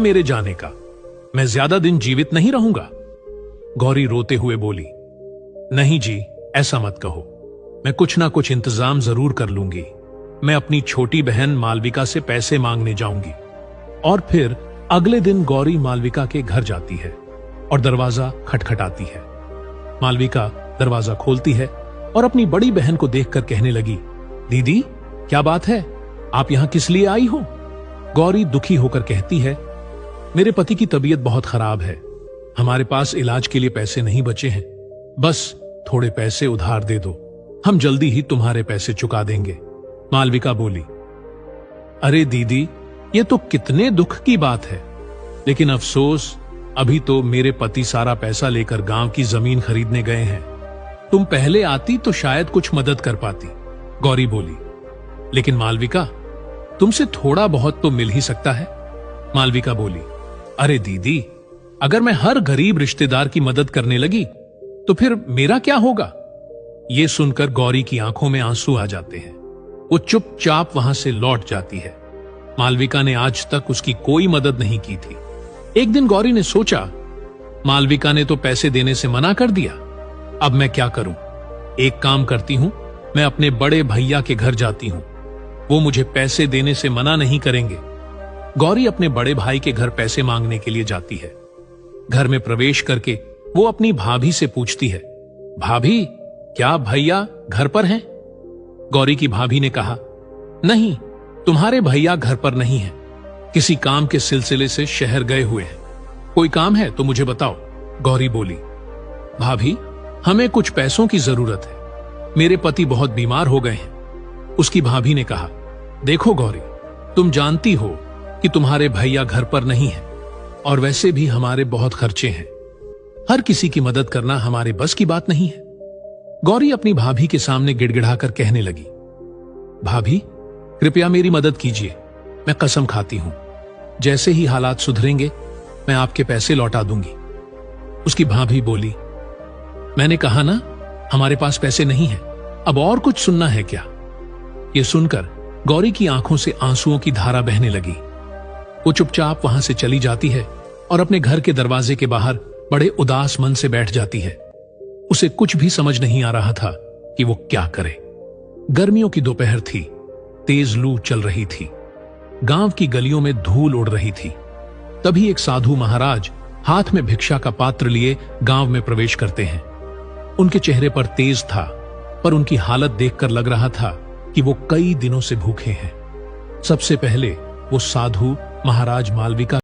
मेरे जाने का, मैं ज्यादा दिन जीवित नहीं रहूंगा। गौरी रोते हुए बोली, नहीं जी, ऐसा मत कहो, मैं कुछ ना कुछ इंतजाम जरूर कर लूंगी। मैं अपनी छोटी बहन मालविका से पैसे मांगने जाऊंगी। और फिर अगले दिन गौरी मालविका के घर जाती है और दरवाजा खटखटाती है। मालविका दरवाजा खोलती है और अपनी बड़ी बहन को देखकर कहने लगी, दीदी क्या बात है, आप यहां किस लिए आई हो? गौरी दुखी होकर कहती है, मेरे पति की तबीयत बहुत खराब है, हमारे पास इलाज के लिए पैसे नहीं बचे हैं, बस थोड़े पैसे उधार दे दो, हम जल्दी ही तुम्हारे पैसे चुका देंगे। मालविका बोली, अरे दीदी, ये तो कितने दुख की बात है, लेकिन अफसोस अभी तो मेरे पति सारा पैसा लेकर गांव की जमीन खरीदने गए हैं। तुम पहले आती तो शायद कुछ मदद कर पाती। गौरी बोली, लेकिन मालविका, तुमसे थोड़ा बहुत तो मिल ही सकता है। मालविका बोली, अरे दीदी, अगर मैं हर गरीब रिश्तेदार की मदद करने लगी तो फिर मेरा क्या होगा? यह सुनकर गौरी की आंखों में आंसू आ जाते हैं। वो चुपचाप वहां से लौट जाती है। मालविका ने आज तक उसकी कोई मदद नहीं की थी। एक दिन गौरी ने सोचा, मालविका ने तो पैसे देने से मना कर दिया, अब मैं क्या करूं? एक काम करती हूं, मैं अपने बड़े भैया के घर जाती हूं, वो मुझे पैसे देने से मना नहीं करेंगे। गौरी अपने बड़े भाई के घर पैसे मांगने के लिए जाती है। घर में प्रवेश करके वो अपनी भाभी से पूछती है, भाभी, क्या भैया घर पर हैं? गौरी की भाभी ने कहा, नहीं, तुम्हारे भैया घर पर नहीं हैं, किसी काम के सिलसिले से शहर गए हुए हैं। कोई काम है तो मुझे बताओ। गौरी बोली, भाभी, हमें कुछ पैसों की जरूरत है, मेरे पति बहुत बीमार हो गए हैं। उसकी भाभी ने कहा, देखो गौरी, तुम जानती हो कि तुम्हारे भैया घर पर नहीं है, और वैसे भी हमारे बहुत खर्चे हैं, हर किसी की मदद करना हमारे बस की बात नहीं है। गौरी अपनी भाभी के सामने गिड़गिड़ाकर कहने लगी, भाभी, कृपया मेरी मदद कीजिए, मैं कसम खाती हूं, जैसे ही हालात सुधरेंगे मैं आपके पैसे लौटा दूंगी। उसकी भाभी बोली, मैंने कहा ना, हमारे पास पैसे नहीं हैं, अब और कुछ सुनना है क्या? यह सुनकर गौरी की आंखों से आंसुओं की धारा बहने लगी। वो चुपचाप वहां से चली जाती है और अपने घर के दरवाजे के बाहर बड़े उदास मन से बैठ जाती है। उसे कुछ भी समझ नहीं आ रहा था कि वो क्या करे। गर्मियों की दोपहर थी, तेज लू चल रही थी, गांव की गलियों में धूल उड़ रही थी। तभी एक साधु महाराज हाथ में भिक्षा का पात्र लिए गांव में प्रवेश करते हैं। उनके चेहरे पर तेज था, पर उनकी हालत देखकर लग रहा था कि वो कई दिनों से भूखे हैं। सबसे पहले वो साधु महाराज मालविका